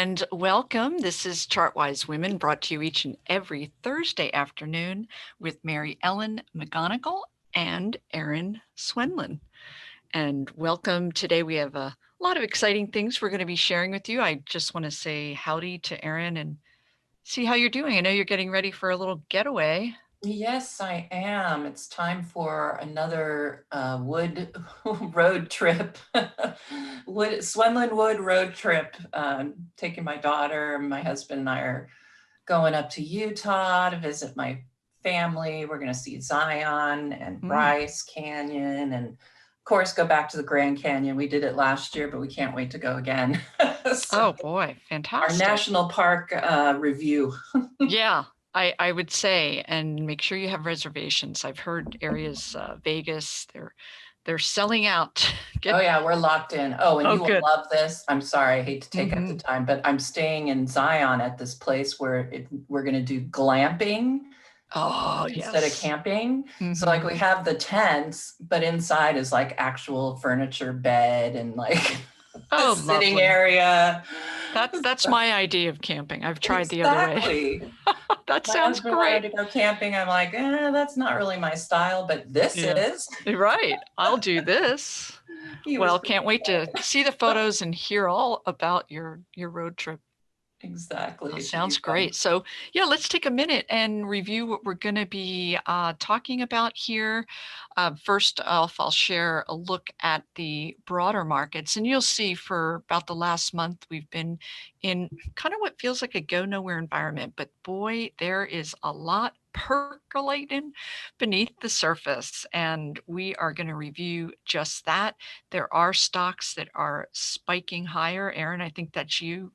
and welcome. This is Chartwise Women, brought to you each and every Thursday afternoon with Mary Ellen McGonagle and Erin Swenlin. And welcome. Today we have a lot of exciting things we're going to be sharing with you. I just want to say howdy to Erin and see how you're doing. I know you're getting ready for a little getaway. Yes, I am. It's time for another wood road trip, Swenlin wood road trip. Taking my daughter, my husband and I are going up to Utah to visit my family. We're going to see Zion and Mm. Bryce Canyon and of course go back to the Grand Canyon. We did it last year, but we can't wait to go again. So Oh boy, our fantastic. national park review. Yeah, I would say, and make sure you have reservations. I've heard areas, Vegas, they're selling out. Oh Get yeah, we're locked in. Oh, and oh you will good. love this. I'm sorry, I hate to take up the Hmm. time, but I'm staying in Zion at this place where we're going to do glamping Oh instead of yes. camping. So like Hmm. we have the tents, but inside is like actual furniture, bed, and like a Oh, sitting lovely. area. That's my idea of camping. I've tried the other way. Exactly. That My sounds husband wanted great. to go camping. I'm like, that's not really my style, but this Yeah. is. Right. I'll do this. He was Well, pretty can't wait to excited. see the photos and hear all about your road trip. Exactly. That It should be sounds fun. great. So, yeah, let's take a minute and review what we're going to be talking about here. First off, I'll share a look at the broader markets, and you'll see for about the last month, we've been in kind of what feels like a go nowhere environment. But boy, there is a lot percolating beneath the surface, and we are going to review just that. There are stocks that are spiking higher. Erin, I think that's you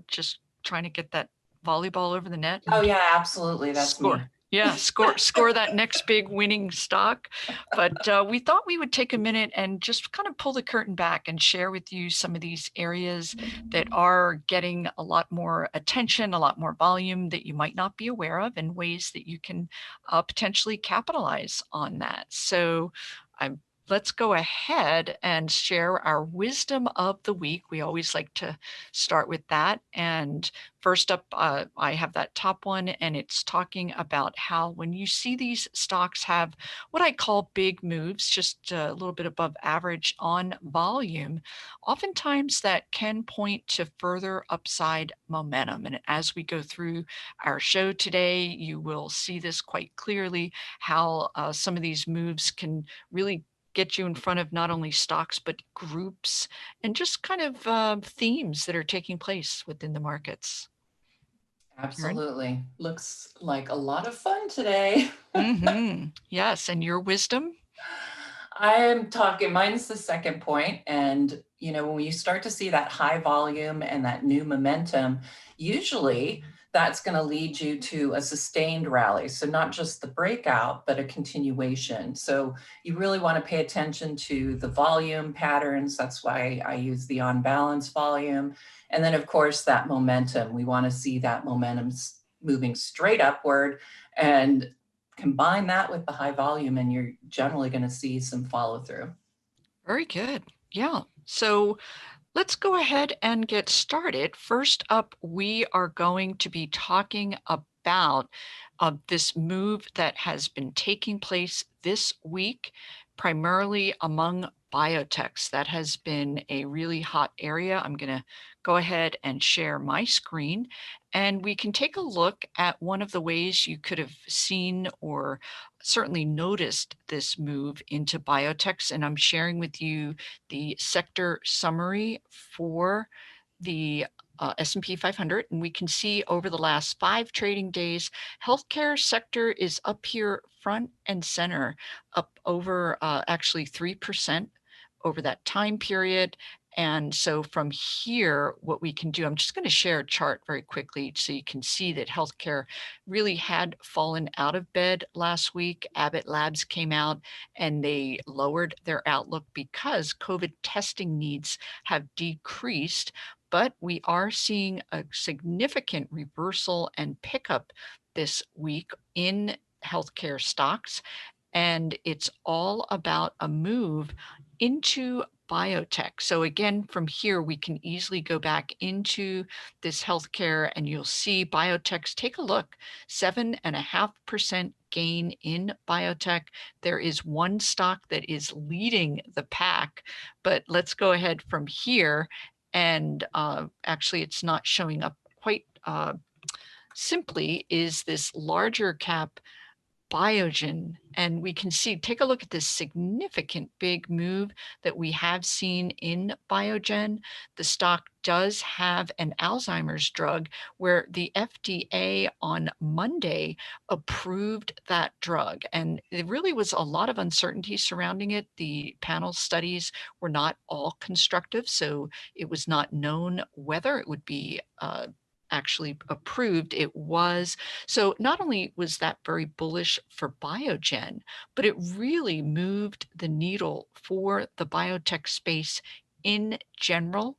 just trying to get that volleyball over the net Oh and yeah, absolutely. That's score. me. Yeah, score that next big winning stock. But we thought we would take a minute and just kind of pull the curtain back and share with you some of these areas that are getting a lot more attention, a lot more volume that you might not be aware of, and ways that you can potentially capitalize on that. So I'm let's go ahead and share our wisdom of the week. We always like to start with that. And first up, I have that top one, and it's talking about how when you see these stocks have what I call big moves, just a little bit above average on volume, oftentimes that can point to further upside momentum. And as we go through our show today, you will see this quite clearly how some of these moves can really get you in front of not only stocks, but groups and just kind of themes that are taking place within the markets. Erin? Absolutely. Looks like a lot of fun today. Mm-hmm. Yes, and your wisdom? I'm talking, mine's the second point. And, when you start to see that high volume and that new momentum, usually that's going to lead you to a sustained rally. So, not just the breakout, but a continuation. So, you really want to pay attention to the volume patterns. That's why I use the on balance volume. And then, of course, that momentum. We want to see that momentum moving straight upward. And combine that with the high volume and you're generally going to see some follow through. Very good. Yeah. So let's go ahead and get started. First up, we are going to be talking about this move that has been taking place this week, primarily among biotechs. That has been a really hot area. I'm going to go ahead and share my screen, and we can take a look at one of the ways you could have seen or certainly noticed this move into biotechs. And I'm sharing with you the sector summary for the S&P 500, and we can see over the last 5 trading days, healthcare sector is up here front and center, up over actually 3% over that time period. And so from here, what we can do, I'm just going to share a chart very quickly so you can see that healthcare really had fallen out of bed last week. Abbott Labs came out and they lowered their outlook because COVID testing needs have decreased. But we are seeing a significant reversal and pickup this week in healthcare stocks. And it's all about a move into biotech. So again, from here, we can easily go back into this healthcare and you'll see biotechs. Take a look, 7.5% gain in biotech. There is one stock that is leading the pack, but let's go ahead from here. And actually, it's not showing up quite simply, is this larger cap Biogen, and we can see, take a look at this significant big move that we have seen in Biogen. The stock does have an Alzheimer's drug where the FDA on Monday approved that drug. And there really was a lot of uncertainty surrounding it. The panel studies were not all constructive, so it was not known whether it would be actually approved. It was. So not only was that very bullish for Biogen, but it really moved the needle for the biotech space in general,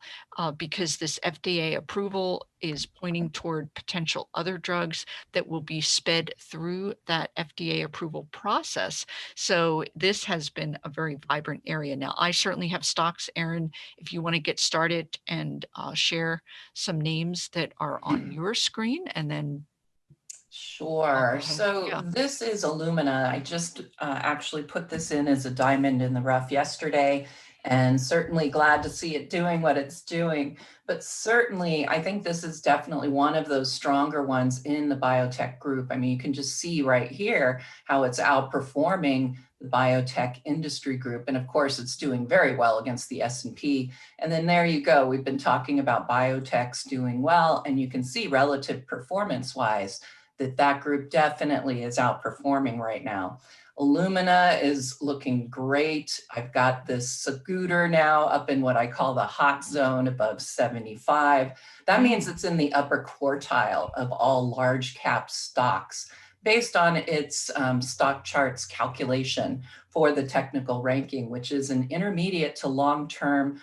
because this FDA approval is pointing toward potential other drugs that will be sped through that FDA approval process. So this has been a very vibrant area. Now, I certainly have stocks, Erin, if you want to get started and share some names that are on your screen, and then I'll go Sure. ahead. So Yeah. this is Illumina. I just actually put this in as a diamond in the rough yesterday, and certainly glad to see it doing what it's doing. But certainly, I think this is definitely one of those stronger ones in the biotech group. I mean, you can just see right here how it's outperforming the biotech industry group. And of course, it's doing very well against the S&P. And then there you go. We've been talking about biotechs doing well, and you can see relative performance-wise that group definitely is outperforming right now. Illumina is looking great. I've got this scooter now up in what I call the hot zone above 75. That means it's in the upper quartile of all large cap stocks based on its StockCharts calculation for the technical ranking, which is an intermediate to long-term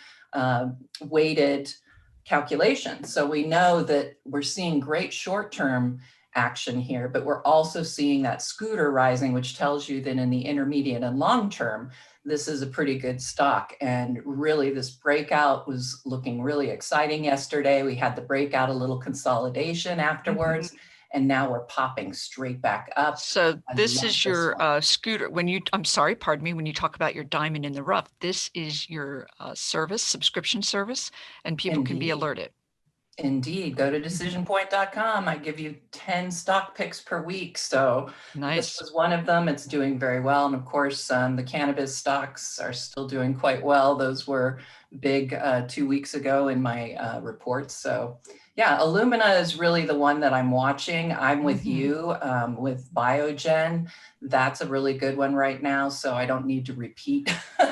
weighted calculation. So we know that we're seeing great short-term action here, but we're also seeing that scooter rising, which tells you that in the intermediate and long term, this is a pretty good stock. And really, this breakout was looking really exciting yesterday. We had the breakout, a little consolidation afterwards, and now we're popping straight back up. So I this love is this your one. scooter. When you, I'm sorry, pardon me, when you talk about your diamond in the rough, this is your service, subscription service, and people can be Indeed. alerted. Indeed, go to decisionpoint.com. I give you 10 stock picks per week. So this Nice. was one of them. It's doing very well. And of course, the cannabis stocks are still doing quite well. Those were big 2 weeks ago in my reports. So yeah, Illumina is really the one that I'm watching. I'm with you with Biogen. That's a really good one right now. So I don't need to repeat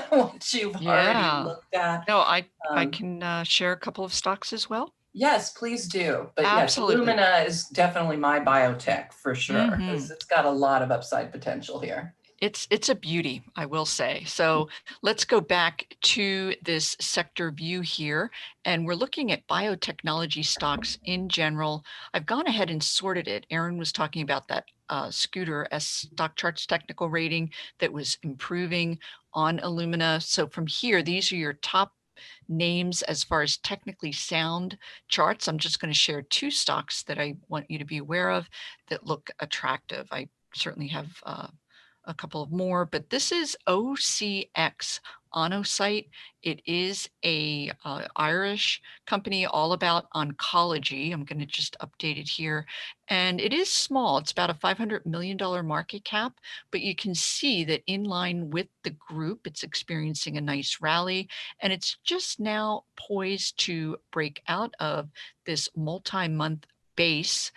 what you've already Yeah. looked at. No, I Um, can share a couple of stocks as well. Yes, please do. But yes, Absolutely. Illumina is definitely my biotech for sure, because Hmm. it's got a lot of upside potential here. It's a beauty, I will say. So let's go back to this sector view here, and we're looking at biotechnology stocks in general. I've gone ahead and sorted it. Erin was talking about that scooter as StockCharts technical rating that was improving on Illumina. So from here, these are your top names as far as technically sound charts. I'm just going to share two stocks that I want you to be aware of that look attractive. I certainly have a couple of more, but this is OCX Onocyte. It is a Irish company all about oncology. I'm going to just update it here. And it is small. It's about a $500 million market cap, but you can see that in line with the group, it's experiencing a nice rally, and it's just now poised to break out of this multi-month base.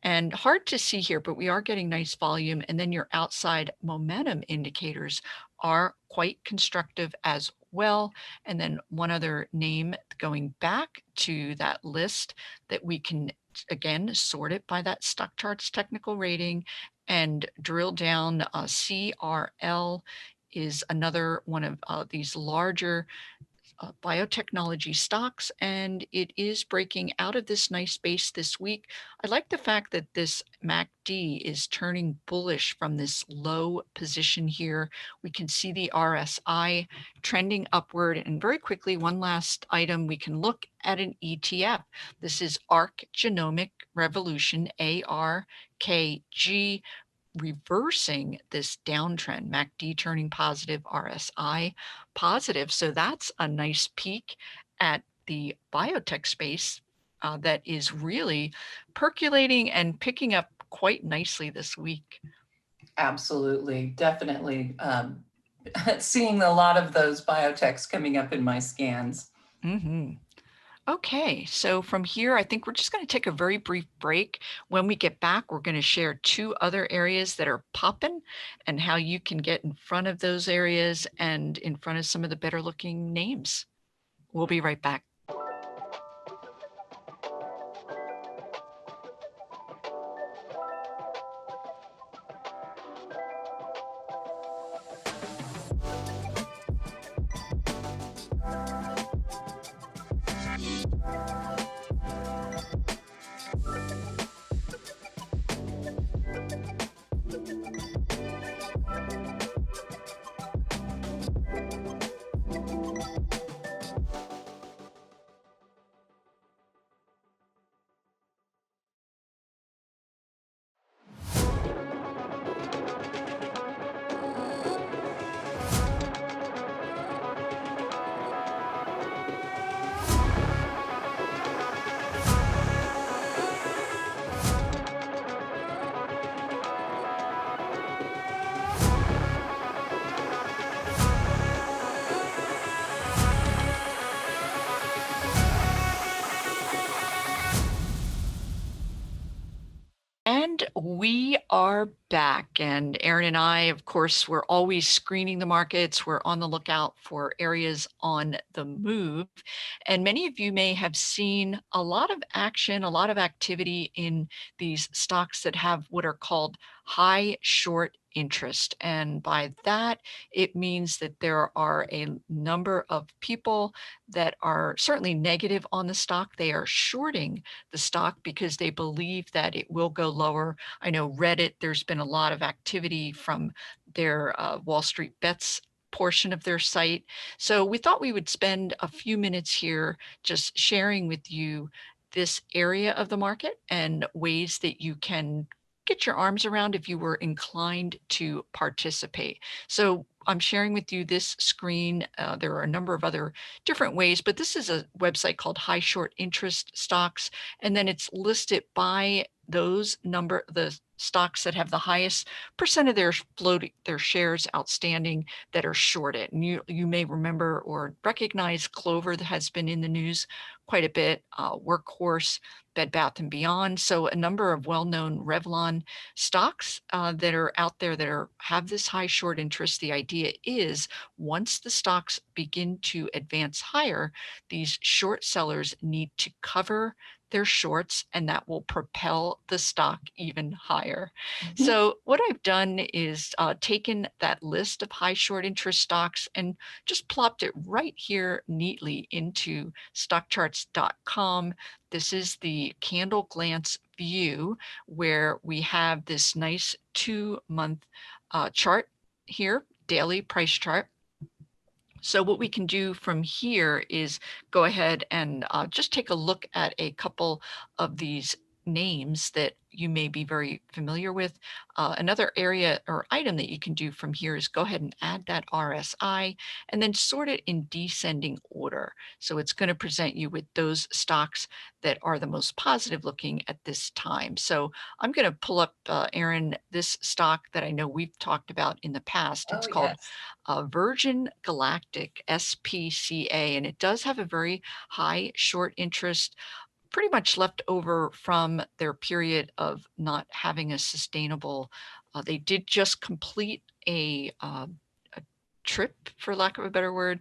And hard to see here, but we are getting nice volume. And then your outside momentum indicators are quite constructive as well. And then one other name going back to that list that we can, again, sort it by that StockCharts technical rating and drill down. CRL is another one of these larger biotechnology stocks, and it is breaking out of this nice base this week. I like the fact that this MACD is turning bullish from this low position here. We can see the RSI trending upward. And very quickly, one last item, we can look at an ETF. This is ARK Genomic Revolution, ARKG, reversing this downtrend, MACD turning positive, RSI positive. So that's a nice peek at the biotech space that is really percolating and picking up quite nicely this week. Absolutely, definitely. Seeing a lot of those biotechs coming up in my scans. Mhm. Okay, so from here, I think we're just going to take a very brief break. When we get back, we're going to share two other areas that are popping and how you can get in front of those areas and in front of some of the better looking names. We'll be right back. And we are back. And Erin and I, of course, we're always screening the markets. We're on the lookout for areas on the move. And many of you may have seen a lot of action, a lot of activity in these stocks that have what are called high short interest. And by that, it means that there are a number of people that are certainly negative on the stock. They are shorting the stock because they believe that it will go lower. I know Reddit, there's been a lot of activity from their Wall Street Bets portion of their site. So we thought we would spend a few minutes here just sharing with you this area of the market and ways that you can get your arms around if you were inclined to participate. So I'm sharing with you this screen. There are a number of other different ways, but this is a website called High Short Interest Stocks, and then it's listed by the stocks that have the highest percent of their their shares outstanding that are shorted. And you may remember or recognize Clover that has been in the news quite a bit, Workhorse, Bed Bath and Beyond. So a number of well-known Revlon stocks that are out there that have this high short interest. The idea is once the stocks begin to advance higher, these short sellers need to cover their shorts, and that will propel the stock even higher. Mhm. So what I've done is taken that list of high short interest stocks and just plopped it right here neatly into StockCharts.com. This is the candle glance view where we have this nice 2-month chart here, daily price chart. So what we can do from here is go ahead and just take a look at a couple of these names that you may be very familiar with. Another area or item that you can do from here is go ahead and add that RSI and then sort it in descending order. So it's going to present you with those stocks that are the most positive looking at this time. So I'm going to pull up, Erin, this stock that I know we've talked about in the past. Oh, It's called yes. Virgin Galactic, SPCA, and it does have a very high short interest, pretty much left over from their period of not having a sustainable. They did just complete a trip, for lack of a better word.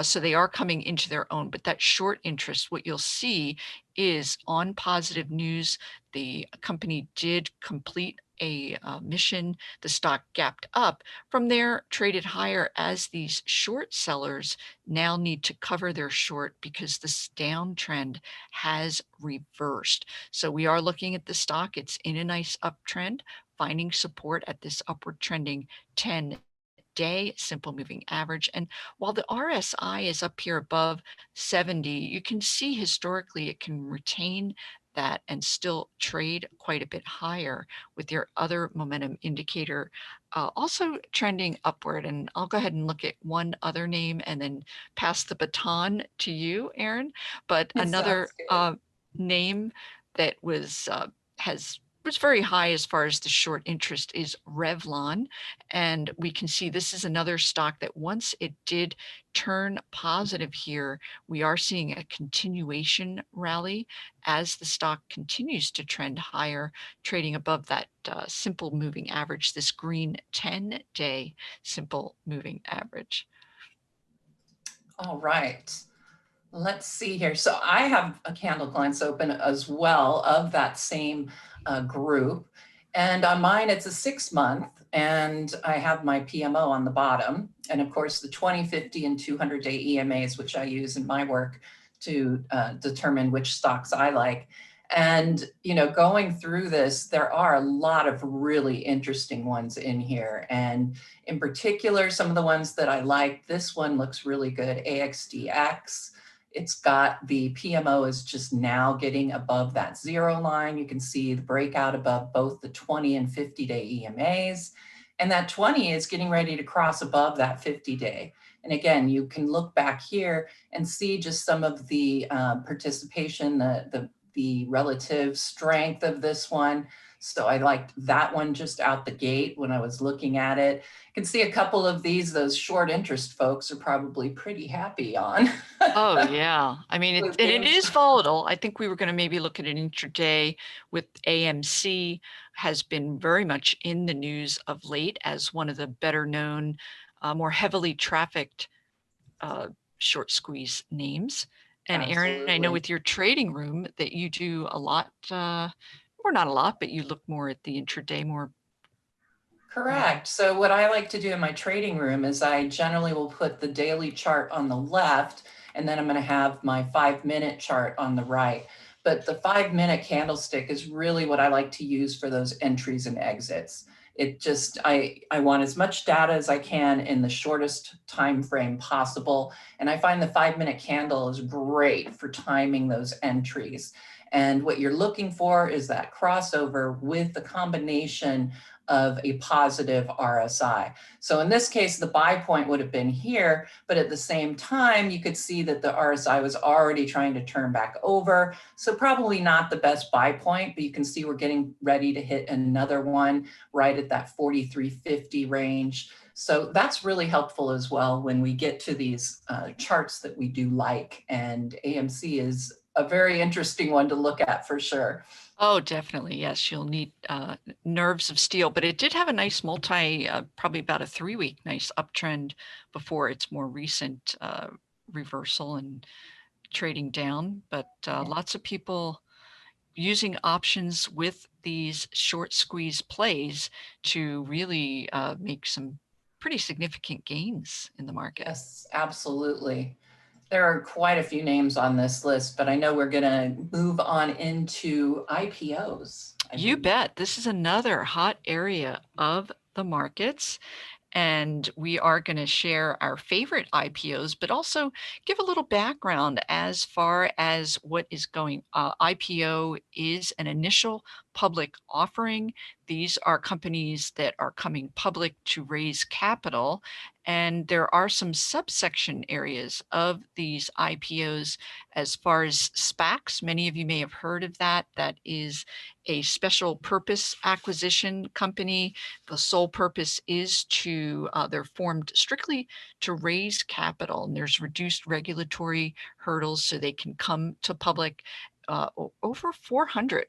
So they are coming into their own. But that short interest, what you'll see is on positive news, the company did complete a mission. The stock gapped up. From there, traded higher as these short sellers now need to cover their short because this downtrend has reversed. So we are looking at the stock. It's in a nice uptrend, finding support at this upward trending 10-day simple moving average. And while the RSI is up here above 70, you can see historically it can retain that and still trade quite a bit higher with your other momentum indicator also trending upward. And I'll go ahead and look at one other name and then pass the baton to you, Erin. But It another sounds good. name that was very high as far as the short interest is Revlon. And we can see this is another stock that once it did turn positive here, we are seeing a continuation rally as the stock continues to trend higher, trading above that simple moving average, this green 10-day simple moving average. All right. Let's see here. So I have a candle glance open as well of that same group. And on mine, it's a 6-month, and I have my PMO on the bottom. And of course, the 20, 50, and 200-day EMAs, which I use in my work to determine which stocks I like. And, going through this, there are a lot of really interesting ones in here. And in particular, some of the ones that I like, this one looks really good, AXDX. It's got the PMO is just now getting above that 0 line. You can see the breakout above both the 20 and 50-day EMAs. And that 20 is getting ready to cross above that 50-day. And again, you can look back here and see just some of the participation, the relative strength of this one. So I liked that one just out the gate when I was looking at it. You can see a couple of those short interest folks are probably pretty happy on. Oh, yeah. I mean, With and it is GameStop. volatile. I think we were going to maybe look at an intraday with AMC has been very much in the news of late as one of the better known, more heavily trafficked short squeeze names. And Erin, I know Absolutely. with your trading room that you do a lot, or not a lot, but you look more at the intraday more. Correct. So what I like to do in my trading room is I generally will put the daily chart on the left, and then I'm going to have my 5-minute chart on the right. But the 5-minute candlestick is really what I like to use for those entries and exits. It just, I want as much data as I can in the shortest time frame possible. And I find the 5-minute candle is great for timing those entries. And what you're looking for is that crossover with the combination of a positive RSI. So in this case, the buy point would have been here, but at the same time, you could see that the RSI was already trying to turn back over. So probably not the best buy point, but you can see we're getting ready to hit another one right at that 43.50 range. So that's really helpful as well when we get to these charts that we do like. And AMC is a very interesting one to look at for sure. Oh, definitely. Yes, you'll need nerves of steel, but it did have a nice probably about a 3-week nice uptrend before its more recent reversal and trading down. But lots of people using options with these short squeeze plays to really make some pretty significant gains in the market. Yes, absolutely. There are quite a few names on this list, but I know we're going to move on into IPOs, I You believe. bet. This is another hot area of the markets. And we are going to share our favorite IPOs, but also give a little background as far as what is going. IPO is an initial public offering. These are companies that are coming public to raise capital. And there are some subsection areas of these IPOs as far as SPACs. Many of you may have heard of that. That is a special purpose acquisition company. The sole purpose is they're formed strictly to raise capital, and there's reduced regulatory hurdles so they can come to public. Over 400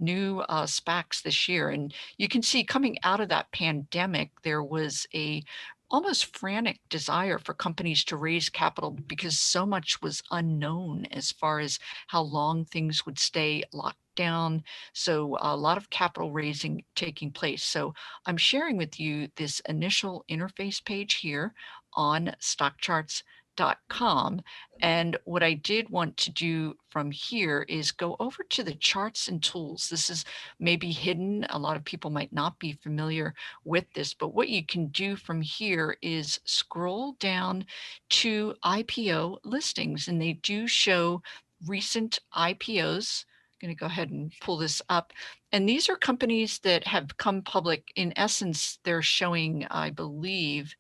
new SPACs this year. And you can see coming out of that pandemic, there was a almost frantic desire for companies to raise capital because so much was unknown as far as how long things would stay locked down. So a lot of capital raising taking place. So I'm sharing with you this initial interface page here on StockCharts.com. And what I did want to do from here is go over to the charts and tools. This is maybe hidden. A lot of people might not be familiar with this, but what you can do from here is scroll down to IPO listings, and they do show recent IPOs. I'm going to go ahead and pull this up. And these are companies that have come public. In essence, they're showing, I believe,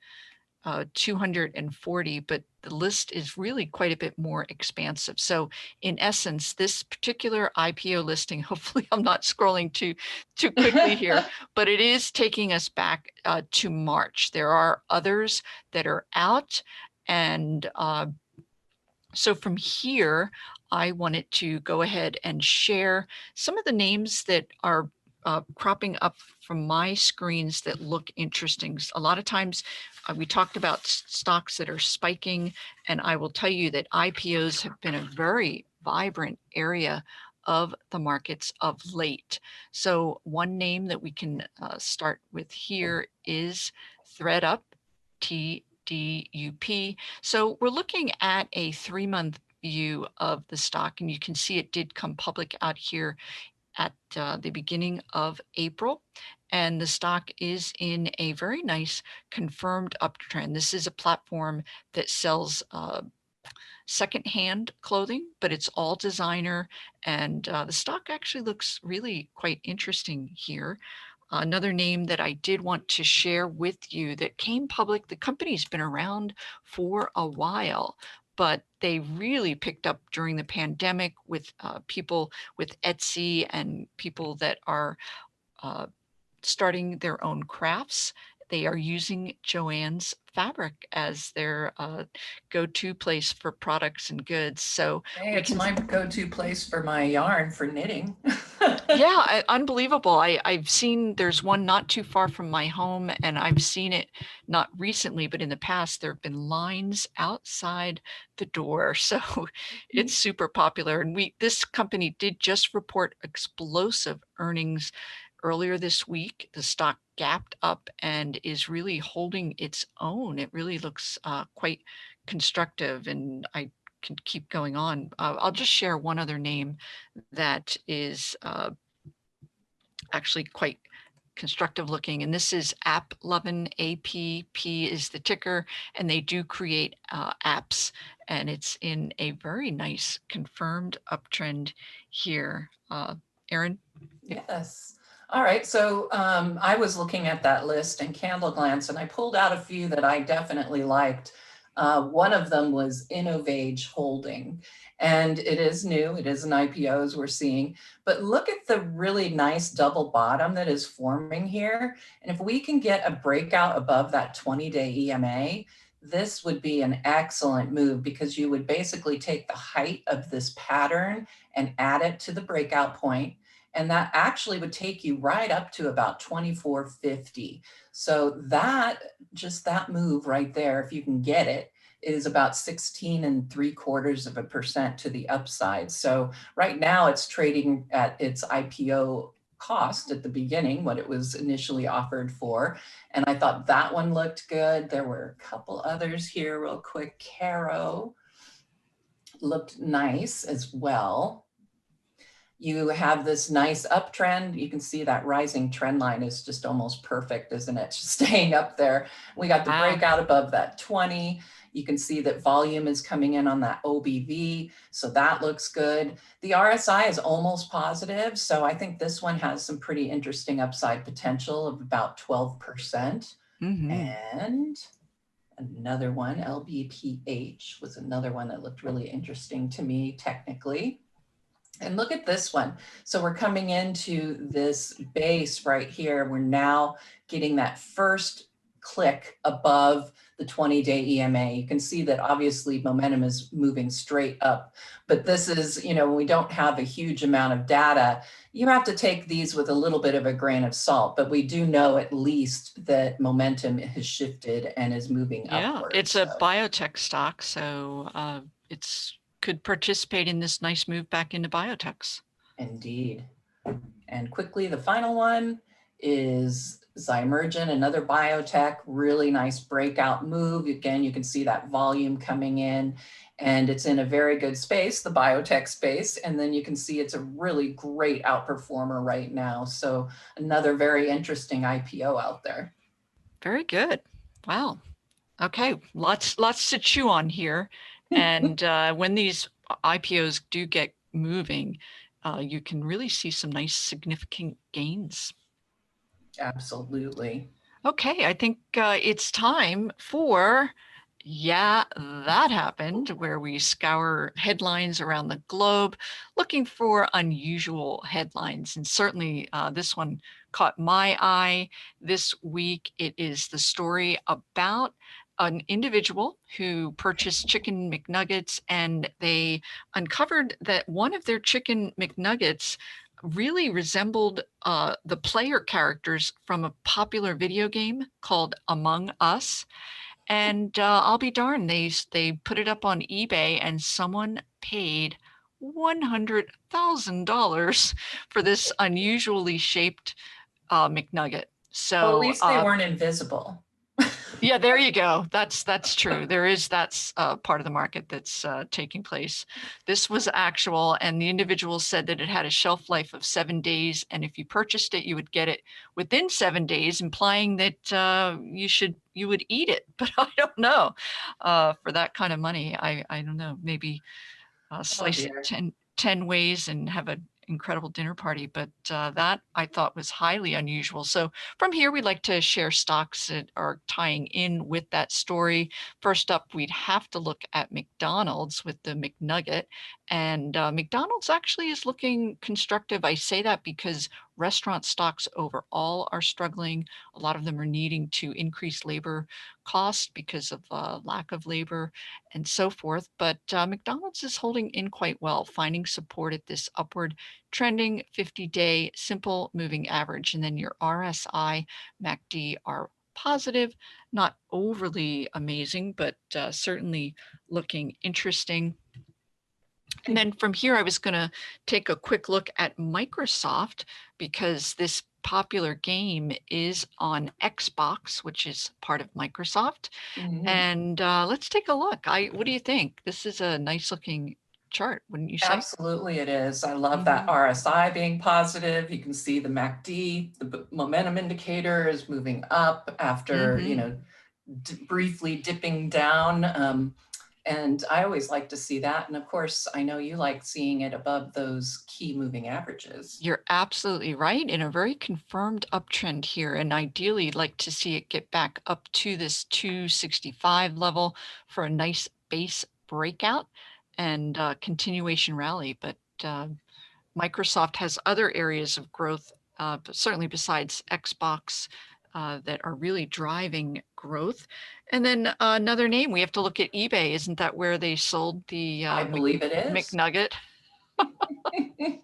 240, but the list is really quite a bit more expansive. So in essence, this particular IPO listing, hopefully I'm not scrolling too quickly here, but it is taking us back to March. There are others that are out, and so from here, I wanted to go ahead and share some of the names that are cropping up from my screens that look interesting. A lot of times we talked about stocks that are spiking, and I will tell you that IPOs have been a very vibrant area of the markets of late. So one name that we can start with here is ThreadUp, TDUP. So we're looking at a 3-month view of the stock, and you can see it did come public out here at the beginning of April, and the stock is in a very nice confirmed uptrend. This is a platform that sells secondhand clothing, but it's all designer, and the stock actually looks really quite interesting here. Another name that I did want to share with you that came public, the company's been around for a while, but they really picked up during the pandemic with people with Etsy and people that are starting their own crafts. They are using Joann's fabric as their go-to place for products and goods. So Hey, we it's can my go-to place for my yarn for knitting. Yeah, unbelievable. I've seen there's one not too far from my home, and I've seen it not recently, but in the past there have been lines outside the door. So it's super popular. And this company did just report explosive earnings earlier this week. The stock gapped up and is really holding its own. It really looks quite constructive, and I can keep going on. I'll just share one other name that is actually quite constructive looking, and this is AppLovin. APP is the ticker, and they do create apps, and it's in a very nice confirmed uptrend here. Erin? Yes. All right. So I was looking at that list and Candle Glance, and I pulled out a few that I definitely liked. One of them was Innovage Holding, and it is new. It is an IPO, as we're seeing. But look at the really nice double bottom that is forming here. And if we can get a breakout above that 20-day EMA, this would be an excellent move, because you would basically take the height of this pattern and add it to the breakout point. And that actually would take you right up to about 2450. So just that move right there, if you can get it, is about 16.75% to the upside. So right now it's trading at its IPO cost at the beginning, what it was initially offered for. And I thought that one looked good. There were a couple others here real quick. Caro looked nice as well. You have this nice uptrend. You can see that rising trend line is just almost perfect, isn't it? Just staying up there. We got the breakout above that 20. You can see that volume is coming in on that OBV, so that looks good. The RSI is almost positive, so I think this one has some pretty interesting upside potential of about 12%. And another one, LBPH, was another one that looked really interesting to me technically. And look at this one. So we're coming into this base right here. We're now getting that first click above the 20-day EMA. You can see that obviously momentum is moving straight up, but this is, when we don't have a huge amount of data, you have to take these with a little bit of a grain of salt, but we do know at least that momentum has shifted and is moving upwards. It's a biotech stock, so it's could participate in this nice move back into biotechs. Indeed. And quickly, the final one is Zymergen, another biotech, really nice breakout move. Again, you can see that volume coming in, and it's in a very good space, the biotech space. And then you can see it's a really great outperformer right now. So another very interesting IPO out there. Very good. Wow. Okay, lots to chew on here. And when these IPOs do get moving, you can really see some nice significant gains. Absolutely. Okay, I think it's time for Yeah, That Happened, where we scour headlines around the globe looking for unusual headlines. And certainly this one caught my eye this week. It is the story about an individual who purchased chicken McNuggets, and they uncovered that one of their chicken McNuggets really resembled the player characters from a popular video game called Among Us. And I'll be darned, they put it up on eBay, and someone paid $100,000 for this unusually shaped McNugget. So well, at least they weren't invisible. Yeah, there you go. That's true. That's part of the market that's taking place. This was actual, and the individual said that it had a shelf life of 7 days, and if you purchased it, you would get it within 7 days, implying that you would eat it. But I don't know. For that kind of money, I don't know. Maybe slice it 10 ways and have an incredible dinner party, but that I thought was highly unusual. So from here, we'd like to share stocks that are tying in with that story. First up, we'd have to look at McDonald's with the McNugget, and McDonald's actually is looking constructive. I say that because restaurant stocks overall are struggling. A lot of them are needing to increase labor costs because of lack of labor and so forth. But McDonald's is holding in quite well, finding support at this upward trending 50-day simple moving average. And then your RSI, MACD are positive, not overly amazing, but certainly looking interesting. And then from here, I was going to take a quick look at Microsoft, because this popular game is on Xbox, which is part of Microsoft. Mm-hmm. And let's take a look. What do you think? This is a nice looking chart, wouldn't you say? Absolutely, it is. I love that RSI being positive. You can see the MACD, the momentum indicator is moving up after, briefly dipping down. And I always like to see that. And of course, I know you like seeing it above those key moving averages. You're absolutely right. In a very confirmed uptrend here. And ideally, you'd like to see it get back up to this 265 level for a nice base breakout and continuation rally. But Microsoft has other areas of growth, but certainly besides Xbox, that are really driving growth. And then another name, we have to look at eBay. Isn't that where they sold the I believe it is. McNugget? I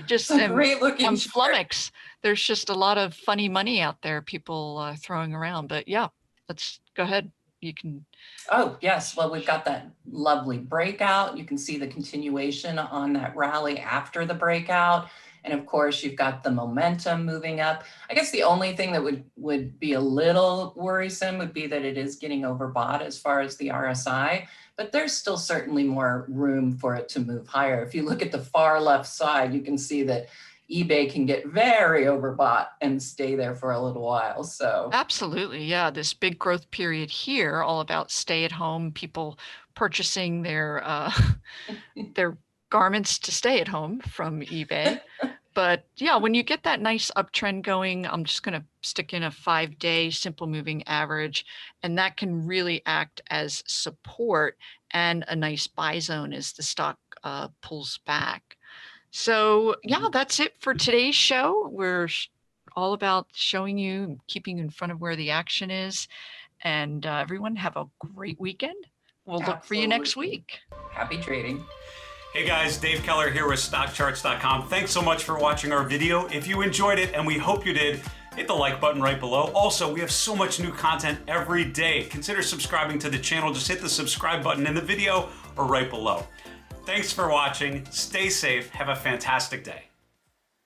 just I'm flummoxed. There's just a lot of funny money out there, people throwing around. But yeah, let's go ahead. You can. Oh, yes. Well, we've got that lovely breakout. You can see the continuation on that rally after the breakout. And of course, you've got the momentum moving up. I guess the only thing that would be a little worrisome would be that it is getting overbought as far as the RSI, but there's still certainly more room for it to move higher. If you look at the far left side, you can see that eBay can get very overbought and stay there for a little while. So absolutely, yeah, this big growth period here, all about stay at home, people purchasing their their garments to stay at home from eBay. But yeah, when you get that nice uptrend going, I'm just going to stick in a 5-day simple moving average, and that can really act as support and a nice buy zone as the stock pulls back. So yeah, that's it for today's show. We're all about showing you, keeping you in front of where the action is. And everyone have a great weekend. We'll look for you next Absolutely. week. Happy trading. Hey guys, Dave Keller here with StockCharts.com. Thanks so much for watching our video. If you enjoyed it, and we hope you did, hit the like button right below. Also, we have so much new content every day. Consider subscribing to the channel. Just hit the subscribe button in the video or right below. Thanks for watching. Stay safe. Have a fantastic day.